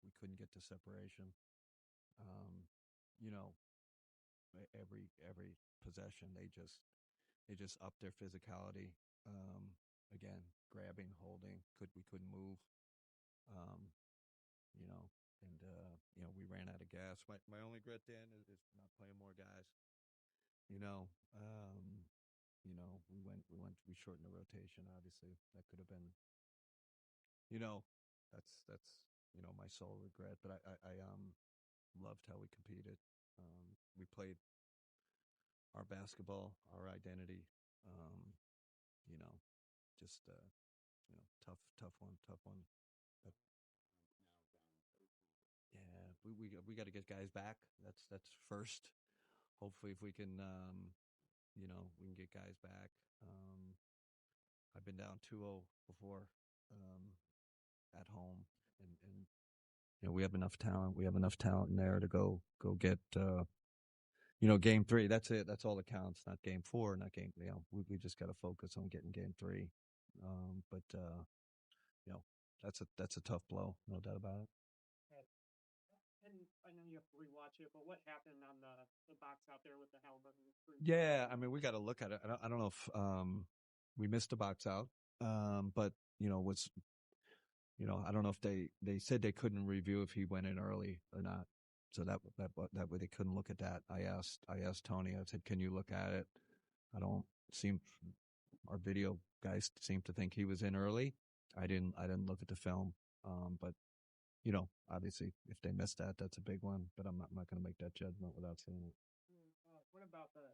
we couldn't get to separation. Um, you know, every possession they just upped their physicality. Um, Again, grabbing, holding, we couldn't move. Um, you know, and we ran out of gas. My only regret then is not playing more guys. You know, um, we shortened the rotation. Obviously, that could have been, you know, that's my sole regret. But I loved how we competed. We played our basketball, our identity. Um, you know, just tough one, tough one. But yeah, we got to get guys back. That's first. Hopefully, if we can, we can get guys back. Um, I've been down 2-0 before, um, at home, and we have enough talent. We have enough talent in there to go get game three. That's it. That's all that counts. Not game four. Not game. We just got to focus on getting game three. But you know, that's a tough blow, no doubt about it. And I know you have to rewatch it, but what happened on the box out there with the helmet and the screen? Yeah, I mean, we got to look at it. I don't know if we missed the box out, but was I don't know if they said they couldn't review if he went in early or not. So that way they couldn't look at that. I asked Tony. I said, "Can you look at it?" I don't seem our video guys seem to think he was in early. I didn't look at the film. But obviously if they missed that, that's a big one. But I'm not going to make that judgment without seeing it. What about the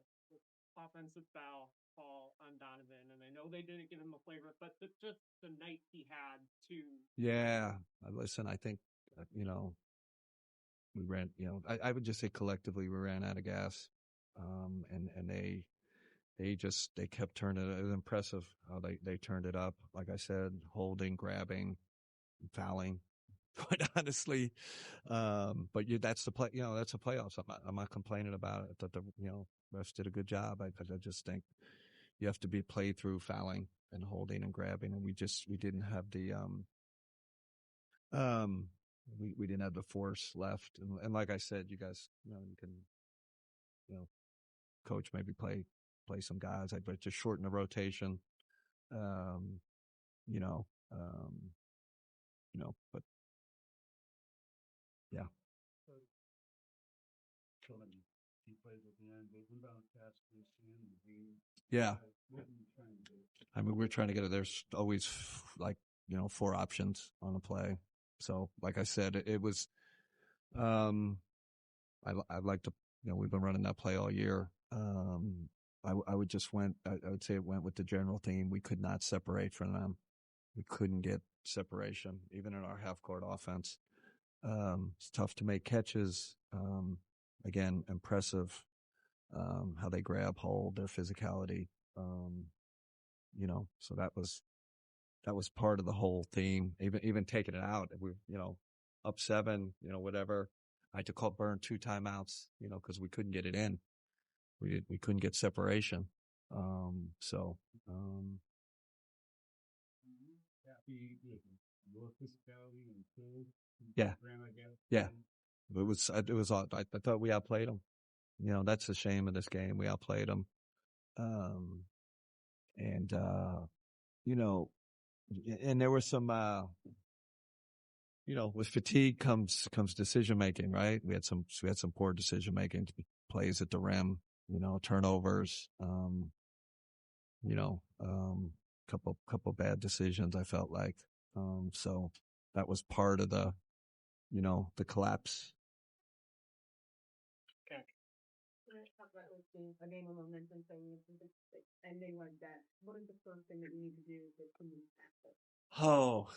offensive foul call on Donovan? And I know they didn't give him a flavor, but just the night he had to. Yeah, listen. I think we ran. I would just say collectively we ran out of gas, and they kept turning it. It was impressive how they turned it up. Like I said, holding, grabbing, fouling. Quite honestly, but that's the play. That's the playoffs. I'm not complaining about it. I thought the refs did a good job. I just think you have to be played through fouling and holding and grabbing, and we didn't have the um we didn't have the force left. And like I said, you guys you can coach maybe play some guys. But just shorten the rotation. Um, you know, um, but yeah. Yeah. I mean, we're trying to get it. There's always like, 4 options on a play. So, like I said, it was, I'd like to, we've been running that play all year. I would I would say it went with the general theme. We could not separate from them. We couldn't get separation, even in our half court offense. It's tough to make catches. Again, impressive, how they grab hold, their physicality. So that was part of the whole theme. Even taking it out, we, up 7, whatever. I had to burn 2 timeouts, cause we couldn't get it in. We couldn't get separation. So, yeah, yeah. It was I thought we outplayed them. That's the shame of this game. We outplayed them. And, you know, and there were some, with fatigue comes decision making, right? We had some poor decision making, plays at the rim, turnovers, you know, um, couple bad decisions. I felt like, so that was part of the collapse. Okay. Talk about a game of momentum thing, ending like that. What is the first thing that you need to do to move past it? Oh,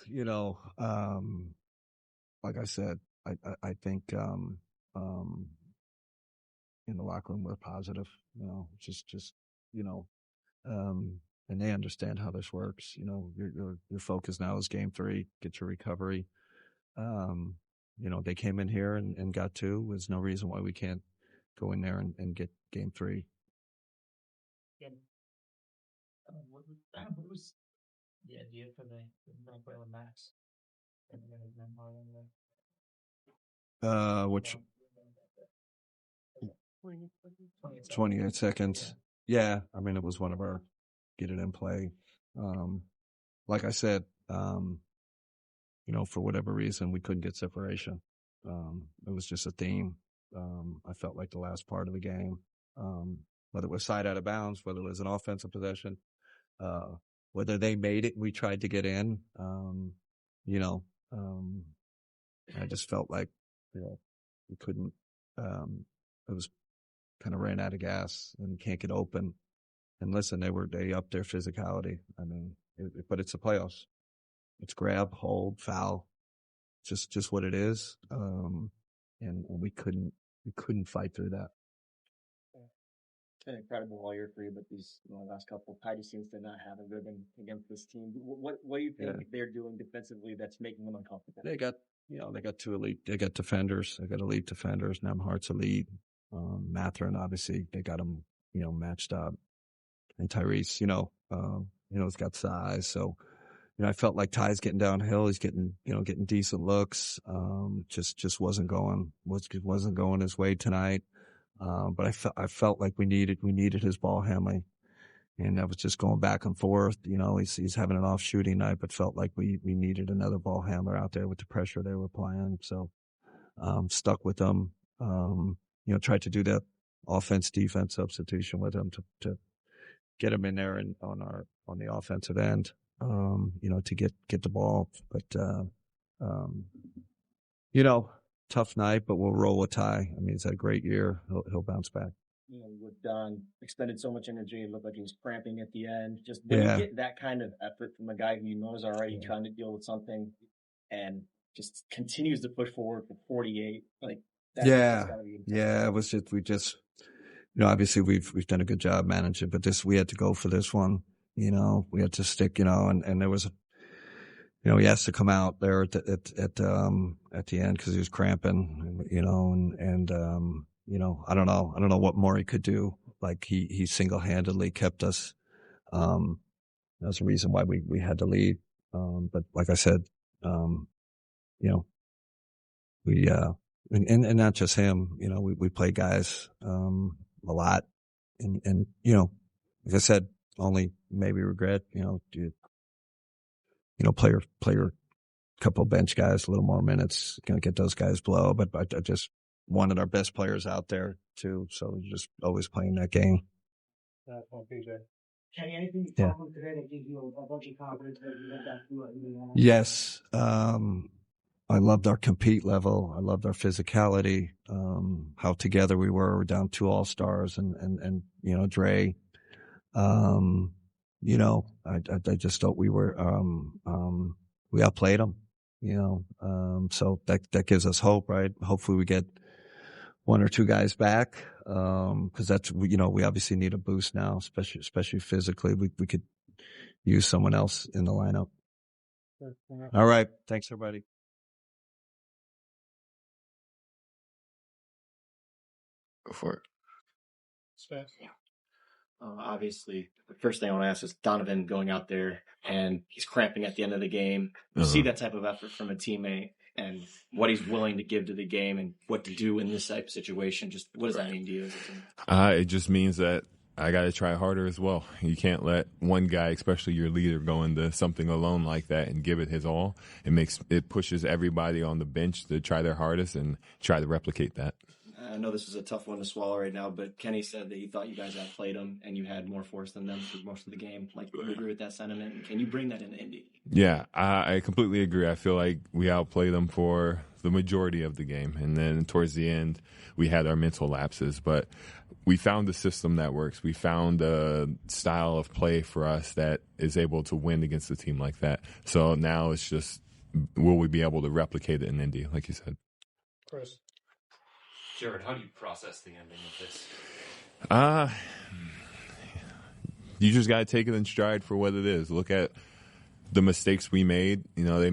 like I said, I think, in the locker room we're positive, just, you know, and they understand how this works. Your focus now is game 3, get your recovery. They came in here and got 2. There's no reason why we can't go in there and get game 3. Yeah. What was the idea for the Max? Which 28 seconds. Yeah, I mean, it was one of our get it in play. Like I said, for whatever reason, we couldn't get separation. It was just a theme. I felt like the last part of the game, whether it was side out of bounds, whether it was an offensive possession, whether they made it and we tried to get in, I just felt like, we couldn't, it was kind of ran out of gas and can't get open. And listen, they upped their physicality. I mean, but it's the playoffs. It's grab, hold, foul, just what it is. And we couldn't fight through that. It's been incredible all year for you, but these last couple, Patty seems to not have a good one against this team. What do you think they're doing defensively that's making them uncomfortable? They got two elite. They got defenders. They got elite defenders. Nemhart's elite. Matherin, obviously, they got him, matched up. And Tyrese, he's got size. So, I felt like Ty's getting downhill. He's getting decent looks. Just wasn't going his way tonight. But I felt like we needed his ball handling, and that was just going back and forth. He's having an off shooting night, but felt like we needed another ball handler out there with the pressure they were applying. So, stuck with them. Tried to do that offense-defense substitution with him to get him in there and on the offensive end, to get the ball. But, tough night, but we'll roll with Ty. I mean, he's had a great year. He'll bounce back. With Don, expended so much energy. It looked like he was cramping at the end. Just when you get that kind of effort from a guy who is already trying to deal with something and just continues to push forward for 48, like that. It was just obviously we've done a good job managing, but we had to go for this one. We had to stick. And there was he has to come out there at the end because he was cramping. I don't know what more he could do. Like he single-handedly kept us. That's the reason why we had to lead. But like I said, we and not just him. We play guys a lot, and like I said, only maybe regret. Player, couple bench guys, a little more minutes, get those guys blow. But I just wanted our best players out there too, so just always playing that game. Kenny, anything you talked about today that gives you a bunch of confidence that you went back to it? Yes, I loved our compete level. I loved our physicality. How together we were. We're down 2 all-stars and Dre. I just thought we were, we outplayed them, so that gives us hope, right? Hopefully we get 1 or 2 guys back, cause that's, we obviously need a boost now, especially physically. We could use someone else in the lineup. All right. Thanks, everybody. Go for it. Yeah. Obviously, the first thing I want to ask is Donovan going out there and he's cramping at the end of the game. You see that type of effort from a teammate and what he's willing to give to the game and what to do in this type of situation. Just what does that mean to you as a team? It just means that I got to try harder as well. You can't let one guy, especially your leader, go into something alone like that and give it his all. It pushes everybody on the bench to try their hardest and try to replicate that. I know this is a tough one to swallow right now, but Kenny said that he thought you guys outplayed him and you had more force than them for most of the game. Like, do you agree with that sentiment? Can you bring that into Indy? Yeah, I completely agree. I feel like we outplayed them for the majority of the game. And then towards the end, we had our mental lapses. But we found a system that works. We found a style of play for us that is able to win against a team like that. So now it's just, will we be able to replicate it in Indy, like you said? Chris. Jarrett, how do you process the ending of this? You just got to take it in stride for what it is. Look at the mistakes we made. They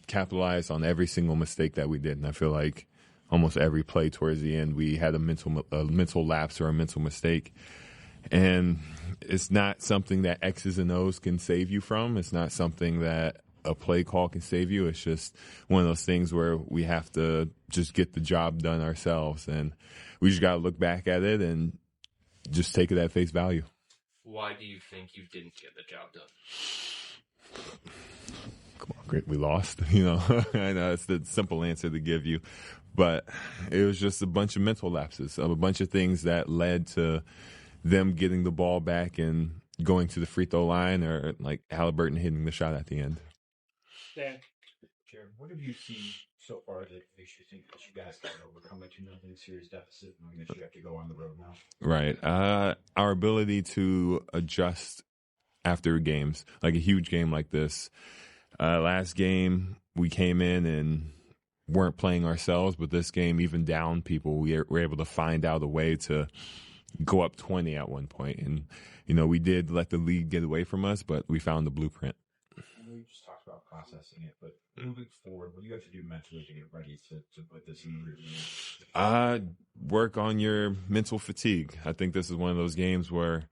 capitalized on every single mistake that we did. And I feel like almost every play towards the end, we had a mental lapse or a mental mistake. And it's not something that X's and O's can save you from. It's not something that a play call can save you. It's just one of those things where we have to just get the job done ourselves, and we just got to look back at it and just take it at face value. Why do you think you didn't get the job done? Come on, great, we lost. I know it's the simple answer to give you, but it was just a bunch of mental lapses, of a bunch of things that led to them getting the ball back and going to the free throw line, or like Halliburton hitting the shot at the end. Dan. Jared, what have you seen so far that makes you think that you guys can overcome a 2-0 series deficit, knowing that you have to go on the road now? Right. Our ability to adjust after games, like a huge game like this. Last game, we came in and weren't playing ourselves, but this game, even down people, we were able to find out a way to go up 20 at one point. And, we did let the lead get away from us, but we found the blueprint. I know you just talked about processing it, but moving forward, what do you have to do mentally to get ready to put this in the rear view? Work on your mental fatigue. I think this is one of those games where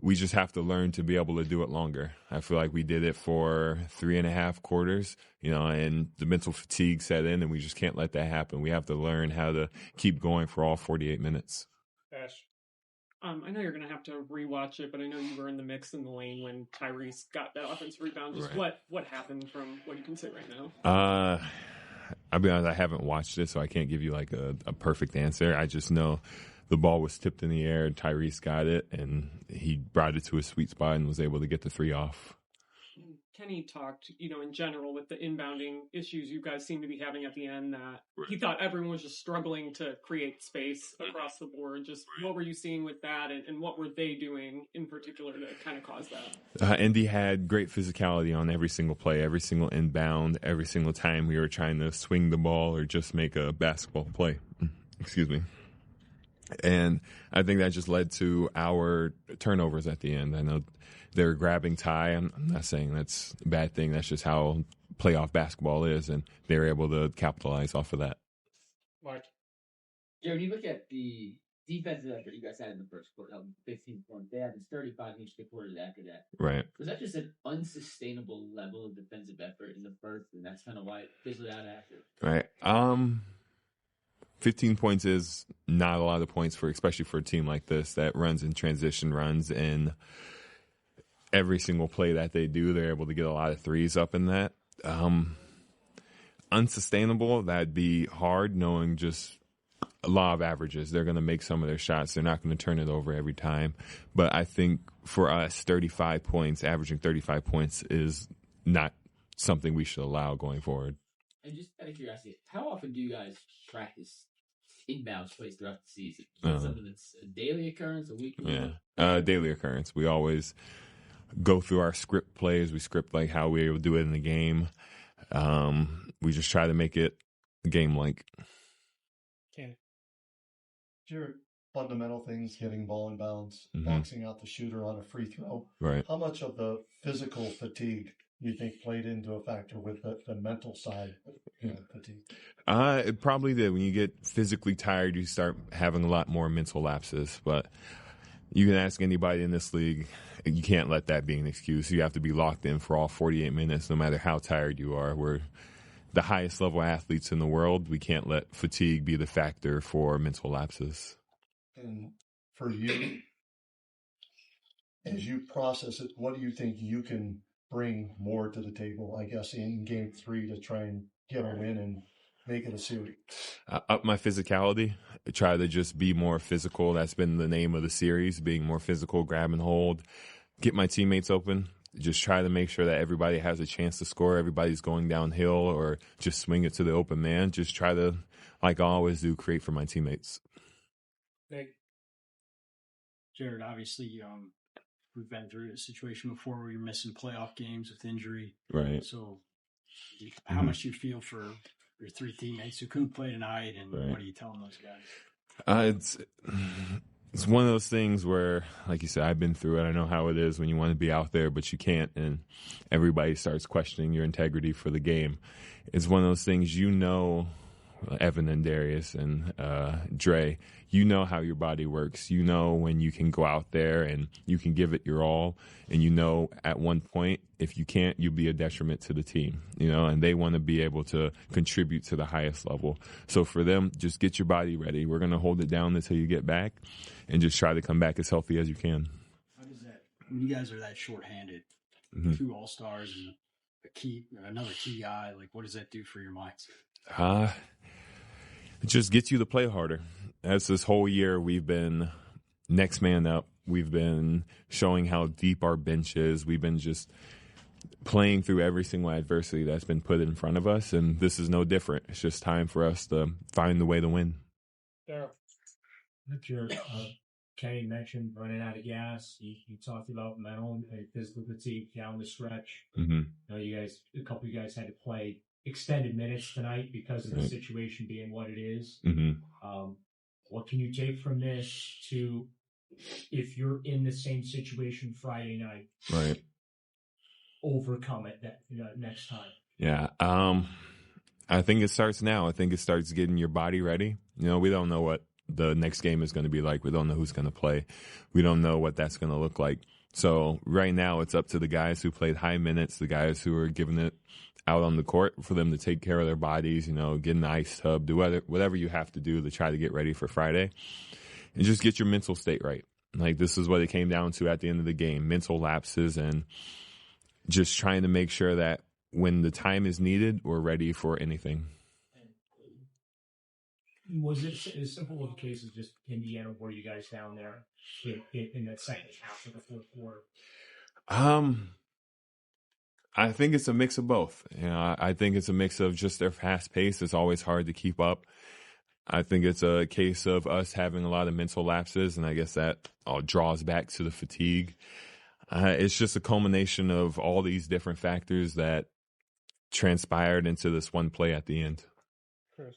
we just have to learn to be able to do it longer. I feel like we did it for 3.5 quarters, and the mental fatigue set in, and we just can't let that happen. We have to learn how to keep going for all 48 minutes. Ash. I know you're going to have to rewatch it, but I know you were in the mix in the lane when Tyrese got that offensive rebound. Just right. What happened from what you can say right now? I'll be honest, I haven't watched it, so I can't give you like a perfect answer. I just know the ball was tipped in the air, Tyrese got it, and he brought it to a sweet spot and was able to get the 3 off. Kenny talked, in general with the inbounding issues you guys seem to be having at the end, that he thought everyone was just struggling to create space across the board. Just what were you seeing with that, and what were they doing in particular to kind of cause that? Indy had great physicality on every single play, every single inbound, every single time we were trying to swing the ball or just make a basketball play. Excuse me. And I think that just led to our turnovers at the end. I know they were grabbing Ty. I'm not saying that's a bad thing. That's just how playoff basketball is, and they were able to capitalize off of that. Mark. Yeah, when you look at the defensive effort you guys had in the first quarter, 15 points, they had this 35 each quarters after that. Right. Was that just an unsustainable level of defensive effort in the first, and that's kind of why it fizzled out after? Right. 15 points is not a lot of points especially for a team like this that runs in transition runs, and every single play that they do, they're able to get a lot of threes up in that. Unsustainable, that'd be hard, knowing just a law of averages. They're going to make some of their shots. They're not going to turn it over every time. But I think for us, 35 points, averaging 35 points is not something we should allow going forward. And just out of curiosity, how often do you guys practice inbounds plays throughout the season? Is that something that's a daily occurrence, a weekly? Yeah, daily occurrence. We always go through our script plays. We script like how we will do it in the game. We just try to make it game-like. Okay. Your fundamental things, getting ball in bounds, boxing out the shooter on a free throw. Right. How much of the physical fatigue you think played into a factor with the mental side of fatigue? It probably did. When you get physically tired, you start having a lot more mental lapses. But you can ask anybody in this league, you can't let that be an excuse. You have to be locked in for all 48 minutes, no matter how tired you are. We're the highest level athletes in the world. We can't let fatigue be the factor for mental lapses. And for you, as you process it, what do you think you can bring more to the table, I guess, in Game 3 to try and get a win and make it a series? Up my physicality. Try to just be more physical. That's been the name of the series, being more physical, grab and hold. Get my teammates open. Just try to make sure that everybody has a chance to score. Everybody's going downhill or just swing it to the open man. Just try to, like I always do, create for my teammates. Nick. Jared, obviously, we've been through a situation before where you're missing playoff games with injury. Right. So how much do you feel for your 3 teammates who couldn't play tonight, and what are you telling those guys? It's one of those things where, like you said, I've been through it. I know how it is when you want to be out there, but you can't, and everybody starts questioning your integrity for the game. It's one of those things, Evan and Darius and Dre, you know how your body works. You know when you can go out there and you can give it your all. And you know at one point, if you can't, you'll be a detriment to the team, and they want to be able to contribute to the highest level. So for them, just get your body ready. We're going to hold it down until you get back and just try to come back as healthy as you can. How does that, when you guys are that shorthanded, 2 All-Stars and another key guy, like what does that do for your mindset? It just gets you to play harder. As this whole year, we've been next man up. We've been showing how deep our bench is. We've been just playing through every single adversity that's been put in front of us, and this is no different. It's just time for us to find the way to win. Jared, Kenny mentioned running out of gas. You talked about mental and physical fatigue down the stretch. Mm-hmm. A couple of you guys had to play extended minutes tonight because of the situation being what it is. Mm-hmm. What can you take from this to, if you're in the same situation Friday night, right, overcome it next time? Yeah. I think it starts now. I think it starts getting your body ready. We don't know what the next game is going to be like. We don't know who's going to play. We don't know what that's going to look like. So right now it's up to the guys who played high minutes, the guys who are giving it out on the court, for them to take care of their bodies, get in the ice tub, do whatever you have to do to try to get ready for Friday, and just get your mental state right. Like, this is what it came down to at the end of the game, mental lapses, and just trying to make sure that when the time is needed, we're ready for anything. Was it as simple of a case as just Indiana were you guys down there in that second half of the fourth quarter? I think it's a mix of both. I think it's a mix of just their fast pace. It's always hard to keep up. I think it's a case of us having a lot of mental lapses, and I guess that all draws back to the fatigue. It's just a culmination of all these different factors that transpired into this one play at the end. Chris.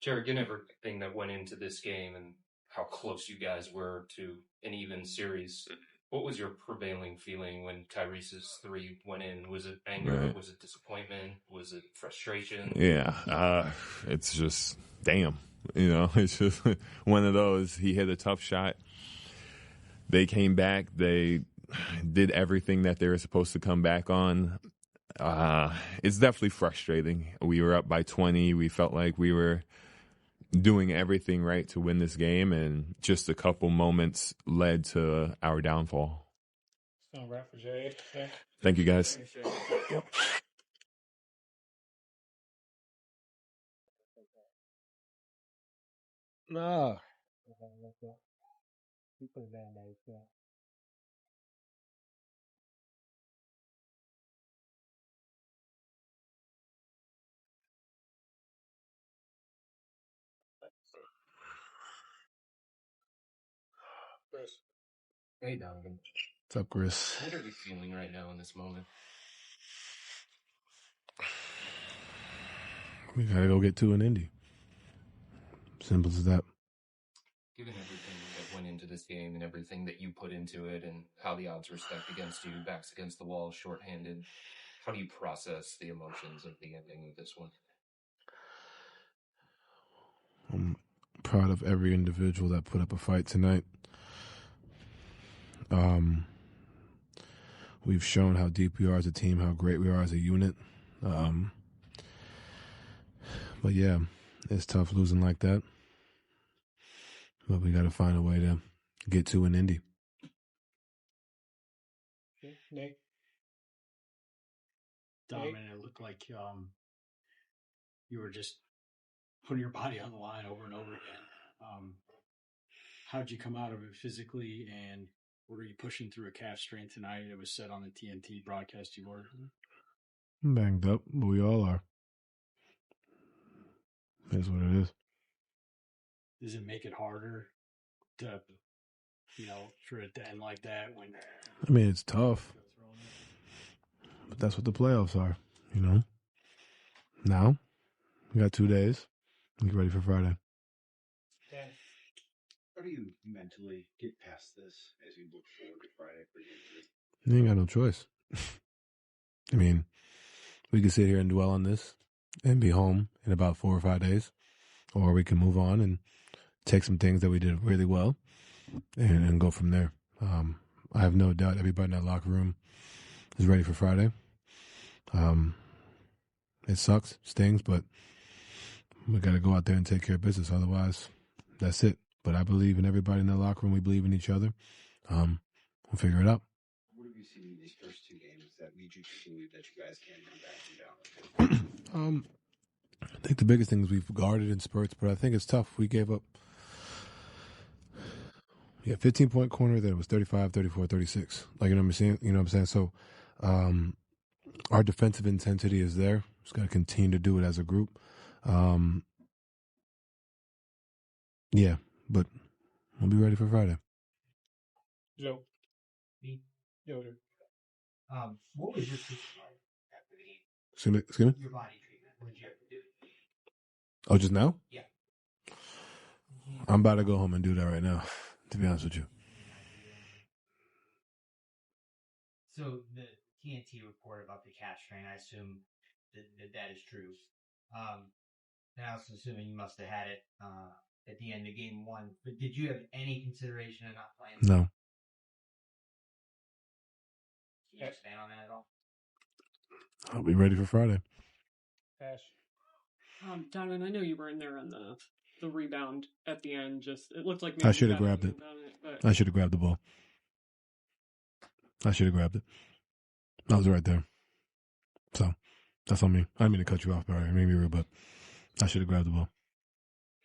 Jared, given everything that went into this game and how close you guys were to an even series, what was your prevailing feeling when Tyrese's 3 went in? Was it anger? Right. Was it disappointment? Was it frustration? Yeah. It's just, damn. It's just one of those. He hit a tough shot. They came back. They did everything that they were supposed to come back on. It's definitely frustrating. We were up by 20. We felt like we were doing everything right to win this game, and just a couple moments led to our downfall. So, wrap for Jay. Yeah. Thank you, guys. Yep. No. Chris. Hey, Donovan. What's up, Chris? What are you feeling right now in this moment? We gotta go get 2 in Indy. Simple as that. Given everything that went into this game and everything that you put into it and how the odds were stacked against you, backs against the wall, shorthanded, how do you process the emotions of the ending of this one? I'm proud of every individual that put up a fight tonight. We've shown how deep we are as a team, how great we are as a unit. But yeah, it's tough losing like that. But we got to find a way to get 2 in Indy. Nick. Donovan, it looked like you were just putting your body on the line over and over again. How'd you come out of it physically, and were you pushing through a calf strain tonight? It was said on the TNT broadcast you were. I'm banged up, but we all are. That's what it is. Does it make it harder to, for it to end like that? I mean, it's tough, but that's what the playoffs are, Now, we got 2 days. Get ready for Friday. Dan, how do you mentally get past this as you look forward to Friday for you? You ain't got no choice. I mean, we can sit here and dwell on this and be home in about 4 or 5 days, or we can move on and take some things that we did really well and go from there. I have no doubt everybody in that locker room is ready for Friday. It sucks, stings, but we got to go out there and take care of business. Otherwise, that's it. But I believe in everybody in that locker room. We believe in each other. We'll figure it out. What have you seen in these first 2 games that lead you to believe that you guys can come back and down? I think the biggest thing is we've guarded in spurts, but I think it's tough. We gave up 15-point corner that was 35, 34, 36. Like, you know what I'm saying? You know what I'm saying? So our defensive intensity is there. Just got to continue to do it as a group. Yeah, but we'll be ready for Friday. Joe. Me. Yoder. What was your treatment like after the game? Excuse me? Your body treatment. What did you have to do? Oh, just now? Yeah. I'm about to go home and do that right now, to be honest with you. So the TNT report about the calf strain, I assume that is true. And I was assuming you must have had it at the end of game 1. But did you have any consideration of not playing? No. Can you expand on that at all? I'll be ready for Friday. Ash. Donovan, I know you were in there on the rebound at the end. Just it looked like maybe I should have grabbed it. I should have grabbed the ball. I should have grabbed it. I was right there. So that's on me. I didn't mean to cut you off, Barry. I made me rude, but I should have grabbed the ball.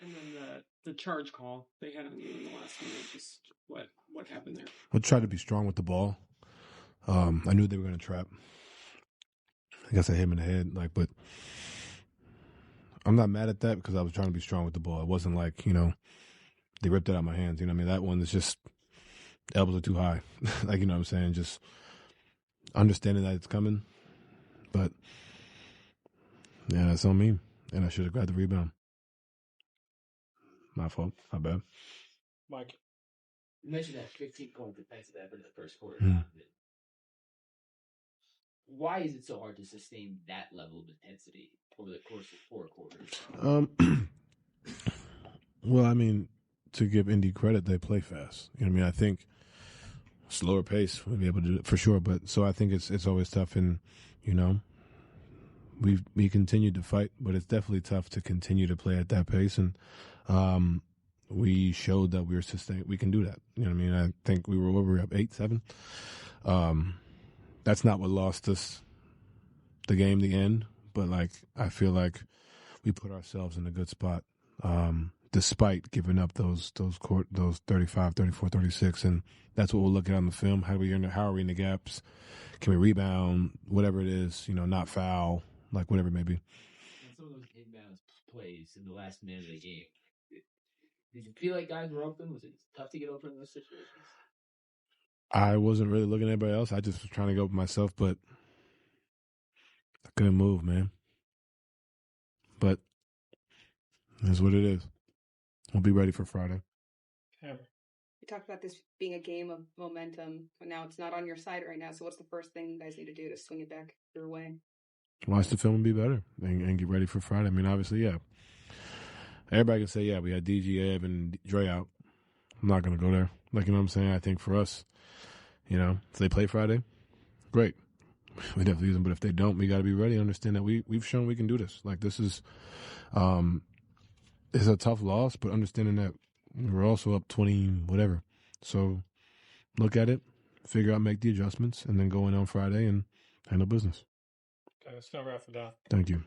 And then the charge call they had on you in the last minute. Just what happened there? I tried to be strong with the ball. I knew they were going to trap. I guess I hit him in the head, but I'm not mad at that because I was trying to be strong with the ball. It wasn't like, they ripped it out of my hands. You know what I mean? That one is just elbows are too high. You know what I'm saying? Just understanding that it's coming. But, yeah, that's on me. And I should have grabbed the rebound. My fault. My bad. Mike. You mentioned that 15-point defensive effort in the first quarter. Mm. Why is it so hard to sustain that level of intensity over the course of 4 quarters? Well, I mean, to give Indy credit, they play fast. You know what I mean? I think slower pace, we'll be able to do it for sure. But so I think it's always tough, and we continued to fight, but it's definitely tough to continue to play at that pace. And we showed that we can do that. You know what I mean? I think we were up 8-7. That's not what lost us the game, the end. But I feel like we put ourselves in a good spot, despite giving up those 35, 34, 36, and that's what we'll look at on the film. How are we in the gaps? Can we rebound? Whatever it is, not foul, whatever it may be. And some of those inbounds plays in the last minute of the game. Did you feel like guys were open? Was it tough to get open in those situations? I wasn't really looking at anybody else. I just was trying to go for myself, but I couldn't move, man. But that's what it is. We'll be ready for Friday. Amber. You talked about this being a game of momentum, but now it's not on your side right now. So what's the first thing you guys need to do to swing it back your way? Watch the film and be better and get ready for Friday. I mean, obviously, yeah. Everybody can say, yeah, we had DG, Ebb, and Dre out. I'm not going to go there. You know what I'm saying? I think for us, if they play Friday, great. We definitely use them. But if they don't, we got to be ready and understand that we've shown we can do this. This is it's a tough loss, but understanding that we're also up 20 whatever. So look at it, figure out, make the adjustments, and then go in on Friday and handle business. Okay, let's not wrap it down. Thank you.